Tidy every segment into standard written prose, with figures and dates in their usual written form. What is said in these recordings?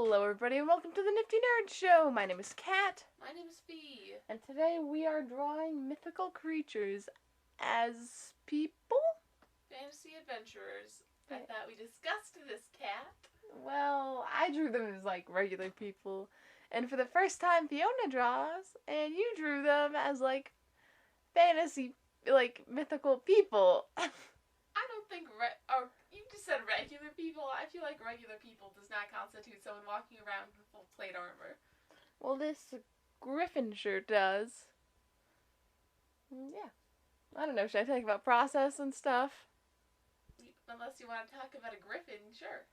Hello everybody and welcome to the Nifty Nerd Show! My name is Kat. My name is Fee. And today we are drawing mythical creatures as people? Fantasy adventurers. I thought we discussed this, Kat. Well, I drew them as like regular people. And for the first time Fiona draws, and you drew them as like fantasy, like mythical people. I don't think you just said regular people. I feel like regular people does not constitute someone walking around with full plate armor. Well, this Griffin sure does. Yeah. I don't know, should I talk about process and stuff? Unless you want to talk about a griffin, sure.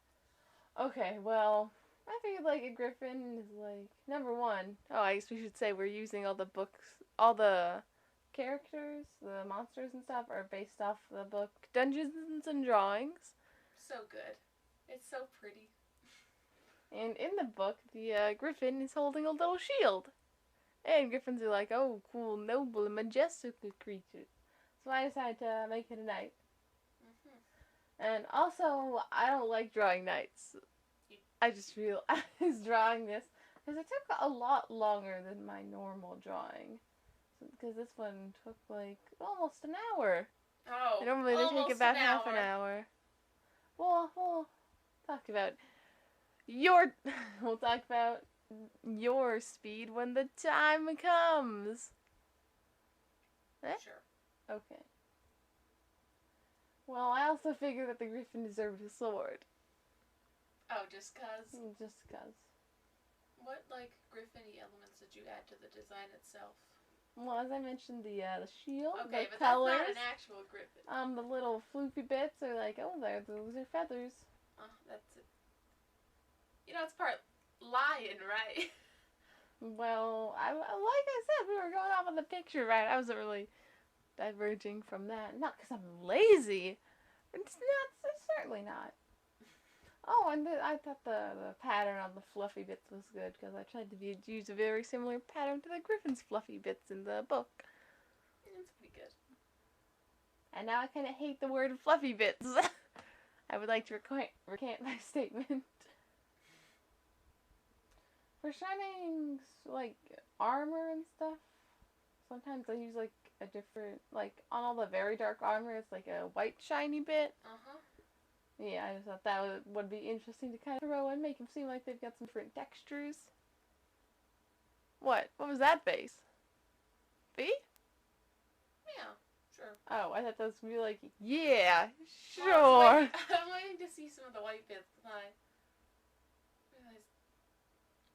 Okay, well, I figured like a griffin is like, number one. Oh, I guess we should say we're using all the books, all the characters, the monsters and stuff are based off the book Dungeons and Drawings. So good. It's so pretty. And in the book, the griffin is holding a little shield. And griffins are like, oh, cool, noble and majestical creatures. So I decided to make it a knight. And also, I don't like drawing knights. I just realized drawing this, because it took a lot longer than my normal drawing. Because this one took like almost an hour. Oh, normally they take about half an hour. Well, we'll talk about your speed when the time comes. Eh? Sure. Okay. Well, I also figure that the griffin deserved a sword. Oh, just cause? Just cause. What, like, griffin-y elements did you add to the design itself? Well, as I mentioned, the shield, okay, the but colors. That's not an actual griffin. The little floofy bits are like, oh, those are feathers. That's it. You know, it's part lion, right? Well, like I said, we were going off on the picture, right? I wasn't really diverging from that. Not because I'm lazy. It's certainly not. Oh, and I thought the pattern on the fluffy bits was good because I tried to use a very similar pattern to the griffin's fluffy bits in the book. It's pretty good. And now I kind of hate the word fluffy bits. I would like to recant my statement. For shining, like, armor and stuff, sometimes I use, like, a different, like, on all the very dark armor, it's like a white shiny bit. Yeah, I just thought that would be interesting to kind of throw and make them seem like they've got some different textures. What? What was that face? Fee? Yeah, sure. Oh, I thought that was going to be like, yeah, sure. I'm waiting to see some of the white bits. I realized,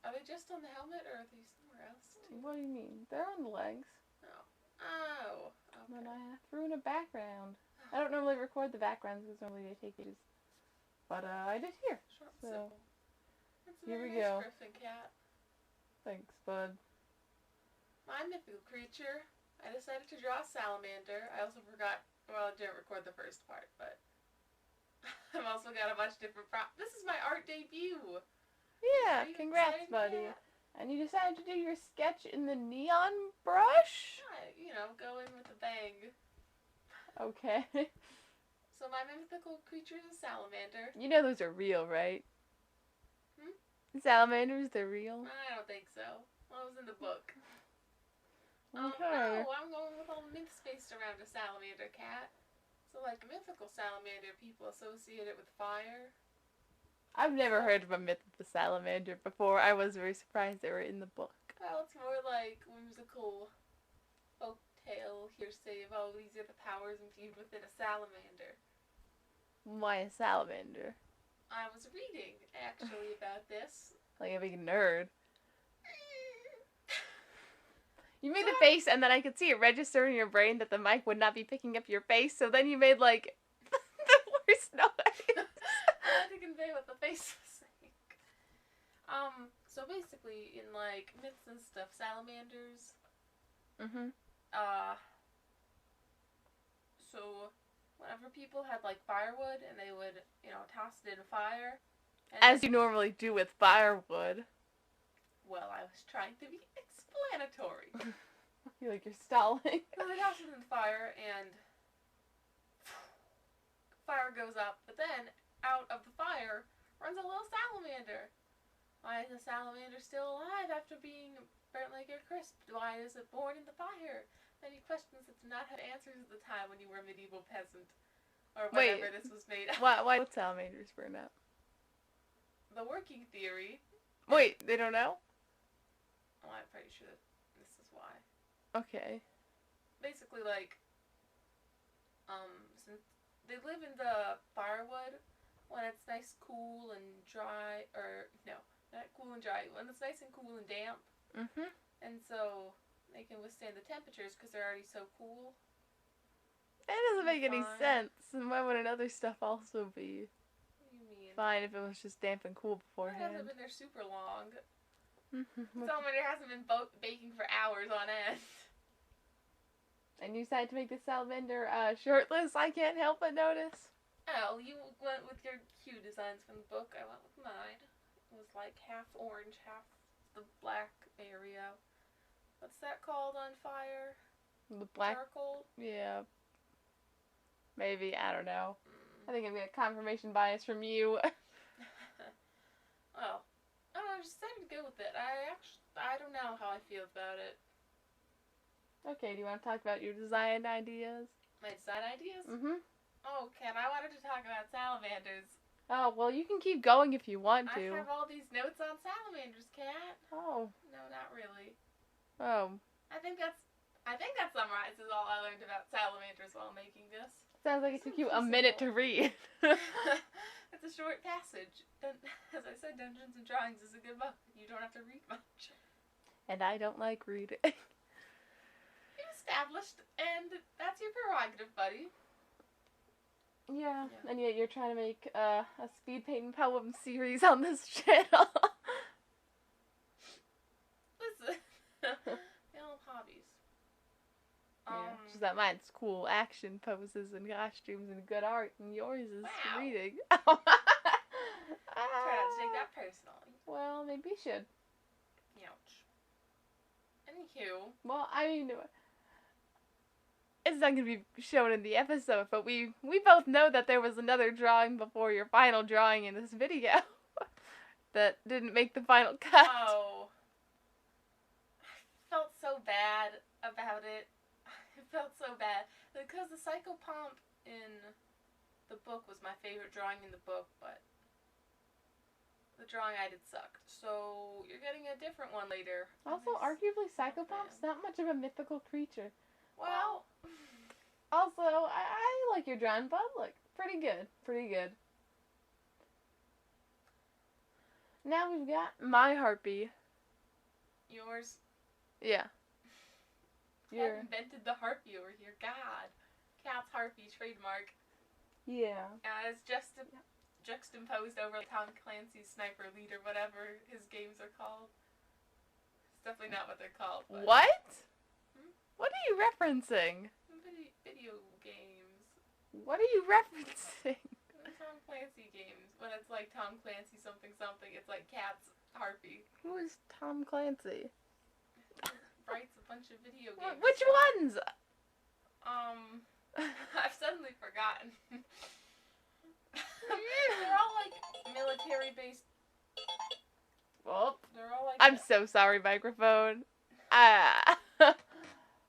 are they just on the helmet or are they somewhere else too? What do you mean? They're on the legs. Oh. Okay. And I threw in a background. I don't normally record the backgrounds because normally they take ages. But I did here. Short and so simple. That's a here very we go. Griffin, Cat. Thanks, bud. My mythical creature. I decided to draw a salamander. I also forgot. Well, I didn't record the first part, but I've also got a bunch of different props. This is my art debut. Yeah, congrats, buddy. And you decided to do your sketch in the neon brush? You know, go in with a bang. Okay. So my mythical creature is a salamander. You know those are real, right? Salamanders, they're real? I don't think so. Well, it was in the book. Okay. No, I'm going with all the myths based around a salamander, Cat. So, like, mythical salamander, people associate it with fire. I've never heard of a myth of the salamander before. I was very surprised they were in the book. Well, it's more like whimsical folktale hearsay of, oh, these are the powers imbued within a salamander. Why a salamander? I was reading, actually, about this. Like a big nerd. You made the face, and then I could see it register in your brain that the mic would not be picking up your face, so then you made, like, the worst noise. I had to convey what the face was saying. So basically, in, like, myths and stuff, salamanders, so whenever people had, like, firewood, and they would, you know, toss it in a fire. As you normally do with firewood. Well, I was trying to be explanatory. I feel like you're stalling. So they toss it in the fire, and fire goes up, but then out of the fire runs a little salamander. Why is a salamander still alive after being burnt like a crisp? Why is it born in the fire? Many questions that do not have answers at the time when you were a medieval peasant. Or whenever this was made up. Why would salamanders burn up? The working theory. Wait, they don't know? Oh, I'm pretty sure that this is why. Okay. Basically, like, since they live in the firewood when it's nice, cool, and dry, or, no, not cool and dry, when it's nice and cool and damp. Mm-hmm. And so they can withstand the temperatures because they're already so cool. That doesn't make any sense. And why would another stuff also be What do you mean? fine if it was just damp and cool It beforehand? hasn't been there super long. Mm-hmm. Salamander hasn't been baking for hours on end. And you decided to make the salamander shirtless, I can't help but notice. Oh, you went with your cue designs from the book. I went with mine. It was like half orange, half the black area. What's that called on fire? The black... Charcoal? Yeah. Maybe, I don't know. I think I'm getting confirmation bias from you. Well, I just decided to go with it. I don't know how I feel about it. Okay, do you want to talk about your design ideas? My design ideas? Mm-hmm. Oh, Ken, I wanted to talk about salamanders. Oh, well, you can keep going if you want I to. have all these notes on salamanders, Kat. Oh. No, not really. Oh. I think that summarizes all I learned about salamanders while making this. Sounds like it took you a minute to read. It's a short passage. As I said, Dungeons and Drawings is a good book. You don't have to read much. And I don't like reading. You've established, and that's your prerogative, buddy. Yeah, and yet you're trying to make a speed paint poem series on this channel. Listen, we all have hobbies. Yeah, just that mine's cool action poses and costumes and good art, and yours is reading. Try not to take that personally. Well, maybe you should. Ouch. Anywho. Well, I mean, it's not going to be shown in the episode, but we both know that there was another drawing before your final drawing in this video that didn't make the final cut. Oh. I felt so bad about it. I felt so bad. Because the psychopomp in the book was my favorite drawing in the book, but the drawing I did sucked. So you're getting a different one later. Also, arguably, Psychopomp's not much of a mythical creature. Well, also, I like your drawing, but look, pretty good. Pretty good. Now we've got my harpy. yours. Yeah. Cat invented the harpy over here. God. Cat's harpy trademark. Yeah. It's just juxtaposed over Tom Clancy's Sniper Elite or whatever his games are called. It's definitely not what they're called. But What? What are you referencing? Video games. What are you referencing? Tom Clancy games. When it's like Tom Clancy something something, it's like Cat's harpy. Who is Tom Clancy? Writes a bunch of video games. Which ones? I've suddenly forgotten. They're all like military based. Well, They're all like. I'm so sorry, microphone.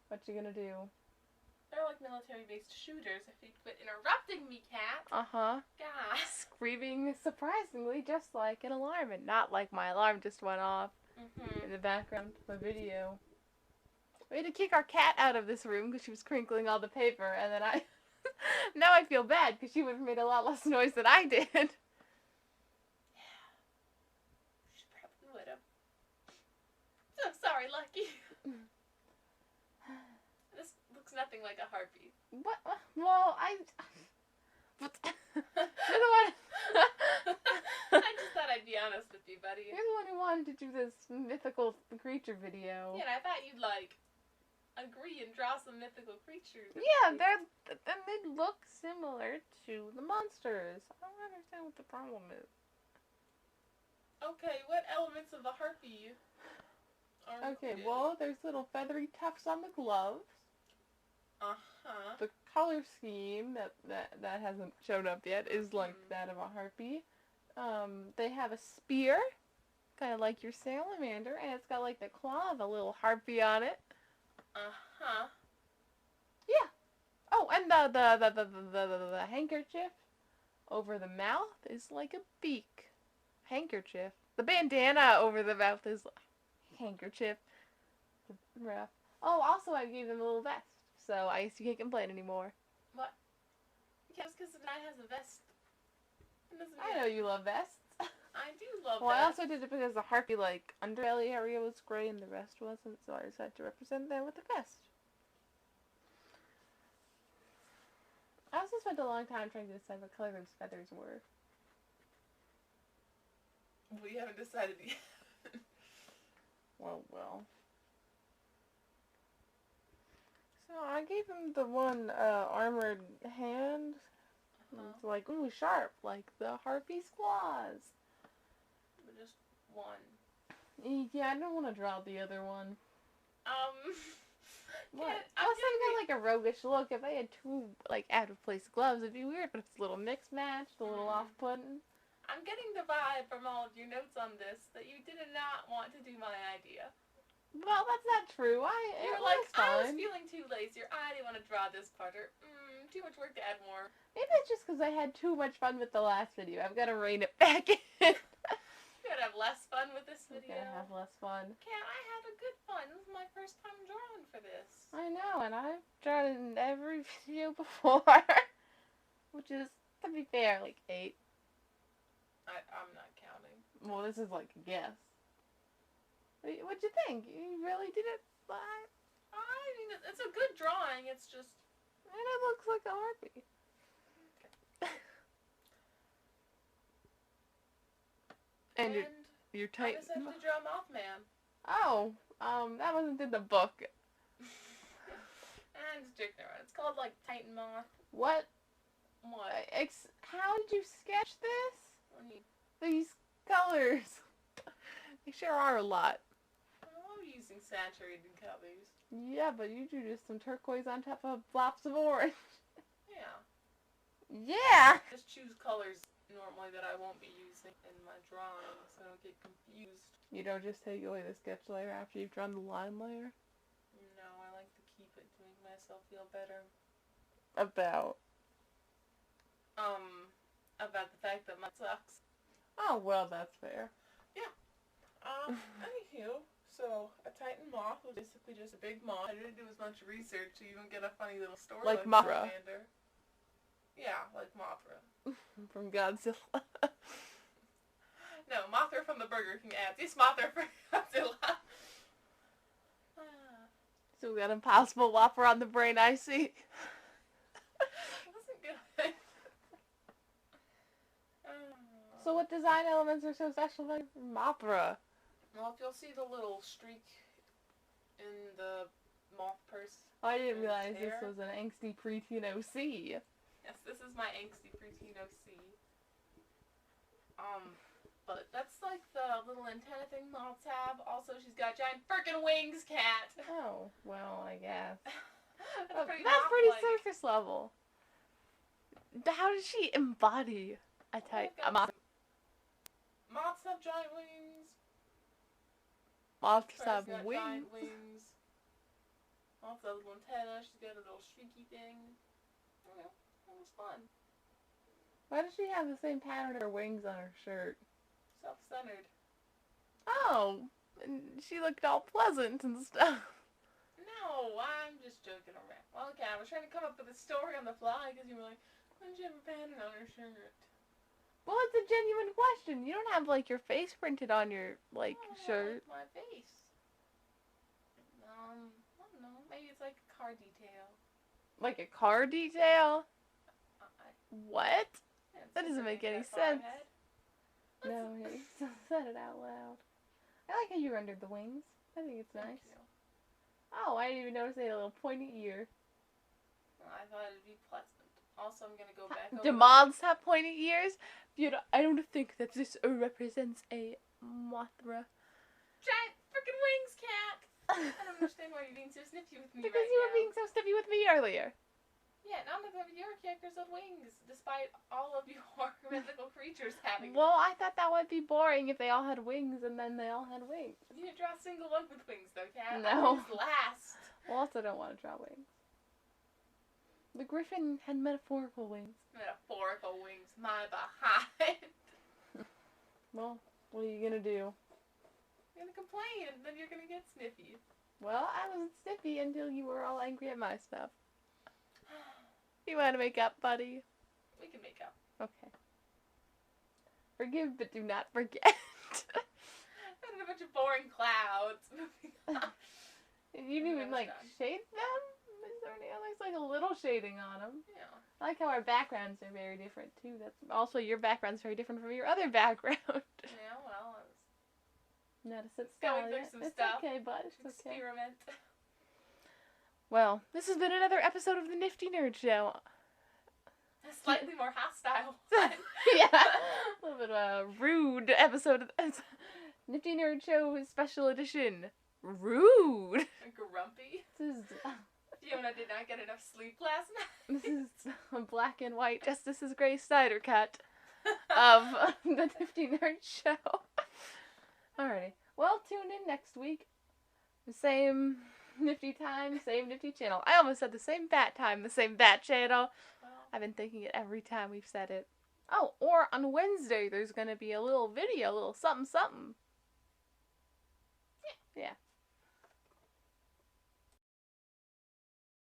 What you gonna do? They're like military based shooters. If you quit interrupting me, Cat. Uh-huh. God. Screaming surprisingly just like an alarm, and not like my alarm just went off in the background of the video. We had to kick our cat out of this room because she was crinkling all the paper, and then I... now I feel bad because she would have made a lot less noise than I did. Yeah. She probably would have. So sorry, Lucky. This looks nothing like a harpy. What? Well, What? You're the one... I just thought I'd be honest with you, buddy. You're the one who wanted to do this mythical creature video. Yeah, and I thought you'd, like, agree and draw some mythical creatures. Yeah, they look similar to the monsters. I don't understand what the problem is. Okay, what elements of the harpy are Okay, included? well, there's little feathery tufts on the gloves. Uh-huh. The color scheme that hasn't shown up yet is like that of a harpy. They have a spear kind of like your salamander, and it's got like the claw of a little harpy on it. Uh-huh. Yeah. Oh, and the handkerchief over the mouth is like a beak. Handkerchief. The bandana over the mouth is handkerchief. Rough. Oh, also I gave them a little vest, so I guess you can't complain anymore. What? Yeah, it's because the knight has a vest. I know you love vests. I do love Well, vests. I also did it because the harpy, like, underbelly area was gray and the rest wasn't, so I decided to represent that with the vest. I also spent a long time trying to decide what color those feathers were. We haven't decided yet. Well. So I gave him the one armored hand. It's like, ooh, sharp, like the harpy's claws. But just one. Yeah, I don't want to draw the other one. What? Plus, I've got like a roguish look. If I had two like out of place gloves, it'd be weird. But if it's a little mixed matched, a little off-putting. I'm getting the vibe from all of your notes on this that you did not want to do my idea. Well, that's not true. You were like, I was feeling too lazy, or I didn't want to draw this part, or too much work to add more. Maybe it's just because I had too much fun with the last video. I've got to rein it back in. You gotta have less fun with this video. I'm gonna have less fun. Can't I had a good fun? This is my first time drawing for this. I know, and I've drawn it in every video before. Which is, to be fair, like 8. I'm not counting. Well, this is like a guess. What'd you think? You really did it? I mean, it's a good drawing. It's just... And it looks like a harpy. Okay. And you're tight. I decided to draw Mothman. Oh, that wasn't in the book. And it's called, like, Titan Moth. What? What? How did you sketch this? What do you... These colors. They sure are a lot. I'm using saturated colors. Yeah, but you drew just some turquoise on top of flops of orange. Yeah. Yeah! Just choose colors normally that I won't be using in my drawing so I don't get confused. You don't just take away the sketch layer after you've drawn the line layer? No, I like to keep it to make myself feel better. About the fact that mine sucks. Oh, well, that's fair. Yeah. Anywho, so a Titan moth was basically just a big moth. I didn't do as much research to even get a funny little story Like Mothra. Salamander. Yeah, like Mothra. From Godzilla. No, Mothra from the Burger King ads. It's Mothra from Godzilla. So we got Impossible Whopper on the brain, I see. Wasn't good. So what design elements are so special about Mothra? Well, if you'll see the little streak in the moth purse. I didn't realize hair. this was an angsty preteen OC. Yes, this is my angsty preteen OC. But that's like the little antenna thing moths have. Also, she's got giant frickin' wings, cat. Oh, well, I guess. That's pretty surface level. How does she embody a moth? Moths have giant wings. Moths She's have got wings. giant wings. Moths have a little antenna. She's got a little streaky thing. Oh, that was fun. Why does she have the same pattern of her wings on her shirt? Self-centered. Oh, and she looked all pleasant and stuff. No, I'm just joking around. Well, okay, I was trying to come up with a story on the fly because you were like, why did you have a pattern on her shirt? Well, it's a genuine question. You don't have, like, your face printed on your, like, shirt. My face. I don't know. Maybe it's like a car detail. Like a car detail? What? Yeah, That doesn't make any sense. No, you said it out loud. I like how you rendered the wings. I think it's nice. Oh, I didn't even notice they had a little pointy ear. Well, I thought it'd be pleasant. Also, I'm gonna go back over... Do moths have pointy ears? I don't think that this represents a Mothra. Giant freaking wings, cat! I don't understand why you're being so snippy with me Because right you now. were being so snippy with me earlier. Yeah, none of your characters had wings, despite all of your mythical creatures having Well, them. I thought that would be boring if they all had wings and then they all had wings. You didn't draw a single one with wings, though, Cat. No. I was last. Well, I also don't want to draw wings. The Griffin had metaphorical wings. Metaphorical wings, my behind. Well, what are you gonna do? You're gonna complain, and then you're gonna get snippy. Well, I wasn't snippy until you were all angry at my stuff. You want to make up, buddy? We can make up. Okay. Forgive, but do not forget. And a bunch of boring clouds. Moving on. You didn't even, like, done. shade them? Is there any, there's, like, a little shading on them. Yeah. I like how our backgrounds are very different, too. That's also, your background's very different from your other background. Yeah, well, I was Not a sit going style through yet. some It's stuff. okay, bud. It's okay. Experiment. Well, this has been another episode of the Nifty Nerd Show. A slightly more hostile. Yeah, a little bit of a rude episode of this. Nifty Nerd Show Special Edition. Rude. Grumpy. This is, Fiona did not get enough sleep last night. this is a black and white Justice's Gray Snyder cut of the Nifty Nerd Show. Alrighty. Well, tune in next week. The same nifty time, same nifty channel. I almost said the same bat time, the same bat channel. Well, I've been thinking it every time we've said it. Oh, or on Wednesday there's going to be a little video, a little something something. Yeah.